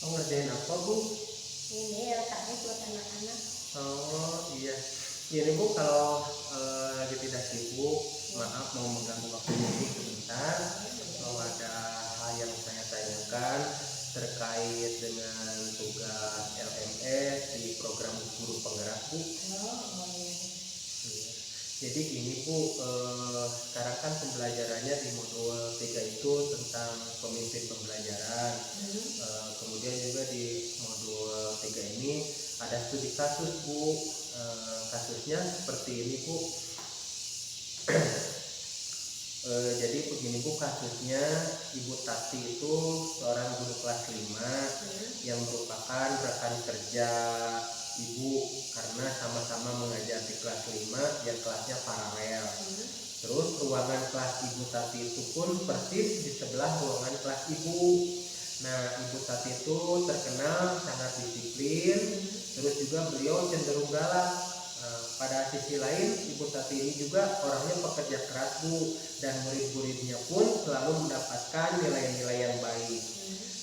Oh, ngerjain apa Bu? Ini LKS buat anak-anak. Oh iya. Ini Bu, kalau lagi tidak sibuk, maaf mau mengganggu waktu Ibu sebentar. Kalau ada hal yang saya tanyakan terkait dengan tugas LMS di program guru penggerak Bu. Oh iya. Iya. Jadi ini Bu, sekarang kan pembelajarannya di modul 3 itu tentang pemimpin pembelajaran. Kemudian juga di modul 3 ini ada studi kasus Bu. Kasusnya seperti ini Bu. Jadi begini Bu, kasusnya Ibu Tati itu seorang guru kelas 5 yang merupakan rekan kerja Ibu karena sama-sama mengajar di kelas 5 yang kelasnya paralel. Terus ruangan kelas Ibu Tati itu pun persis di sebelah ruangan kelas Ibu. Nah, Ibu Tati itu terkenal sangat disiplin, terus juga beliau cenderung galak. Pada sisi lain, Ibu Tati ini juga orangnya pekerja keras Bu, dan murid-muridnya pun selalu mendapatkan nilai-nilai yang baik.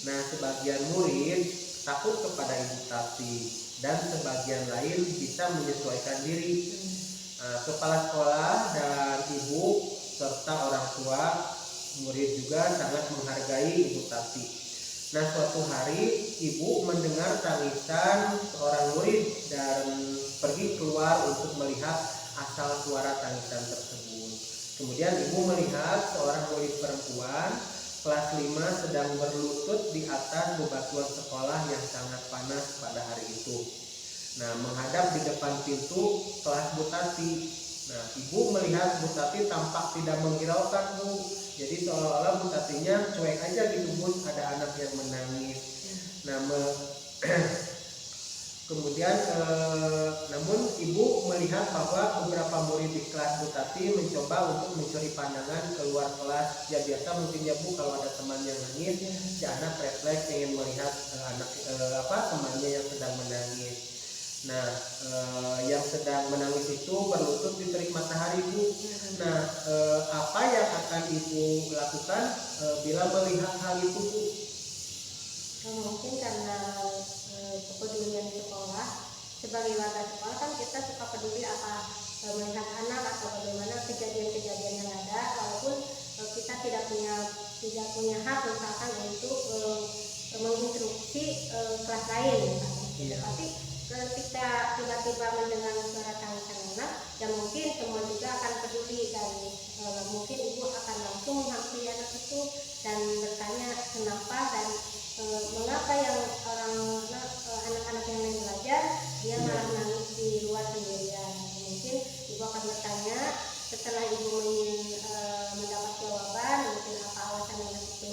Nah, sebagian murid takut kepada Ibu Tati dan sebagian lain bisa menyesuaikan diri. Kepala sekolah dan ibu serta orang tua murid juga sangat menghargai Ibu Tati. Nah, suatu hari ibu mendengar tangisan seorang murid dan pergi keluar untuk melihat asal suara tangisan tersebut. Kemudian ibu melihat seorang murid perempuan kelas 5 sedang berlutut di atas bebatuan sekolah yang sangat panas pada hari itu. Nah, menghadap di depan pintu kelas Bu Tati. Nah, ibu melihat Bu Tati tampak tidak menghiraukan Bu. Jadi seolah-olah Bu Tatinya cuek aja gitu Bu, ada anak yang menangis. Nah, kemudian namun ibu melihat bahwa beberapa murid di kelas Bu Tati mencoba untuk mencuri pandangan keluar kelas. Ya biasa mungkin ya Bu, kalau ada teman yang nangis, si anak refleks ingin melihat temannya yang sedang menangis. Nah, yang sedang menangis itu berlutut di terik matahari Bu. Nah, apa yang akan ibu lakukan bila melihat hal itu Bu? Mungkin karena kepedulian sekolah, sebagai warga sekolah kan kita suka peduli apa melihat anak atau bagaimana kejadian-kejadian yang ada, walaupun kita tidak punya hak misalkan untuk menginstruksi kelas lain misalkan. Tapi ketika tiba-tiba mendengar suara tangisan anak, ya mungkin semua juga akan peduli dan mungkin ibu akan langsung menghampiri anak itu dan bertanya kenapa dan mengapa yang anak-anak yang lain belajar dia malah menangis di luar sendirian. Mungkin ibu akan bertanya, setelah ibu mendapat jawaban mungkin apa alasan anak itu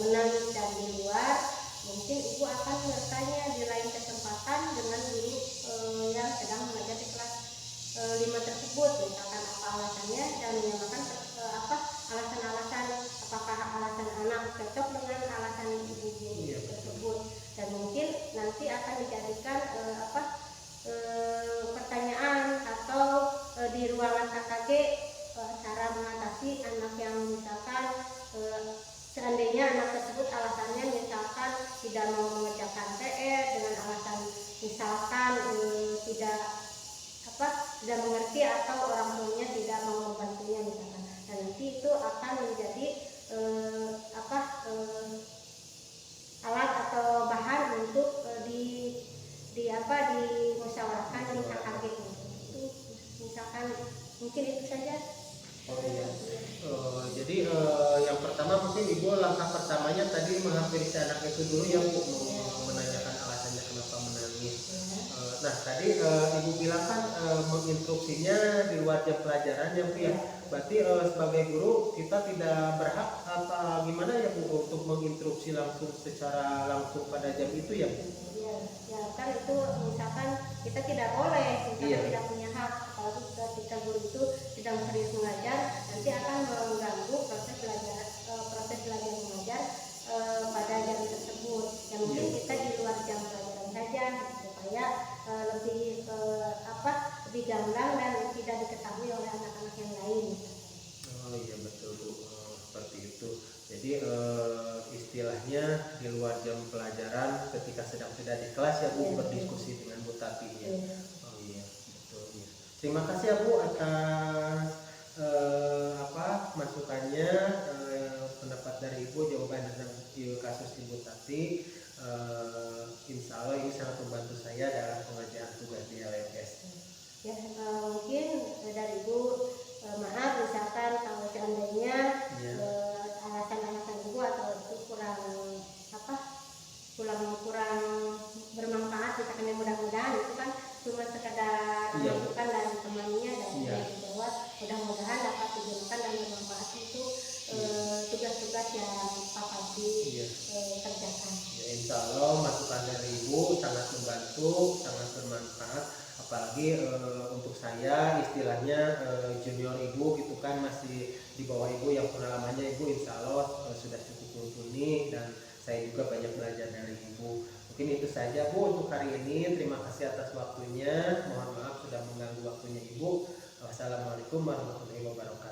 menangis dan di luar, mungkin ibu akan bertanya di lain kesempatan dengan guru yang sedang mengajar di kelas 5 tersebut, misalkan apa alasannya dan menyamakan alasan-alasan, apakah alasan anak cocok dengan alasan ibu guru tersebut, dan mungkin nanti akan dijadikan pertanyaan atau di ruangan KKG cara mengatasi anak yang misalkan seandainya anak tersebut alasannya misalkan tidak mau mengerjakan PR dengan alasan misalkan tidak mengerti atau orang tuanya tidak mau membantunya misalkan, dan nanti itu akan menjadi alat atau bahan untuk dimusyawarahkan di KKG itu misalkan. Mungkin itu saja. Oh iya. Jadi yang pertama mungkin ibu langkah pertamanya tadi menghampiri si anak itu dulu ya Bu, menanyakan alasannya kenapa menangis. Nah tadi ibu bilang kan menginstruksinya di luar jam pelajaran ya Bu ya. Berarti sebagai guru kita tidak berhak apa gimana ya Bu untuk menginstruksi secara langsung pada jam itu ya Bu? Ya kan itu misalkan kita tidak boleh, tidak punya hak. Kalau ketika guru itu sedang serius mengajar, nanti akan mengganggu proses belajar mengajar pada jam tersebut. Yang mungkin kita di luar jam pelajaran saja supaya lebih gamblang dan tidak diketahui oleh anak-anak yang lain. Oh iya betul Bu, seperti itu. Jadi istilahnya di luar jam pelajaran ketika sedang tidak di kelas ya Bu, berdiskusi dengan Bu Tati ya. Oh iya, betul ya. Terima kasih ya Bu atas masukannya, pendapat dari Ibu, jawaban tentang kasus Ibu Tati. Insya Allah ini sangat membantu saya dalam pengerjaan tugas di LMS. Ya, mungkin dari Ibu maaf misalkan kalau seandainya alasan-alasan Ibu atau itu kurang bermanfaat, misalkan yang mudah-mudahan itu kan cuma sekadar masukan dari temannya dan yang dijawab, mudah-mudahan dapat digunakan dan bermanfaat itu tugas-tugas yang Pak Fadli kerjakan. Ya, insya Allah masukan dari Ibu sangat membantu, sangat bermanfaat, apalagi untuk saya istilahnya junior Ibu gitu kan, masih di bawah Ibu, yang pengalamannya Ibu insya Allah sudah cukup mumpuni dan saya juga banyak belajar dari Ibu. Mungkin itu saja Bu untuk hari ini. Terima kasih atas waktunya. Mohon maaf sudah mengganggu waktunya Ibu. Wassalamualaikum warahmatullahi wabarakatuh.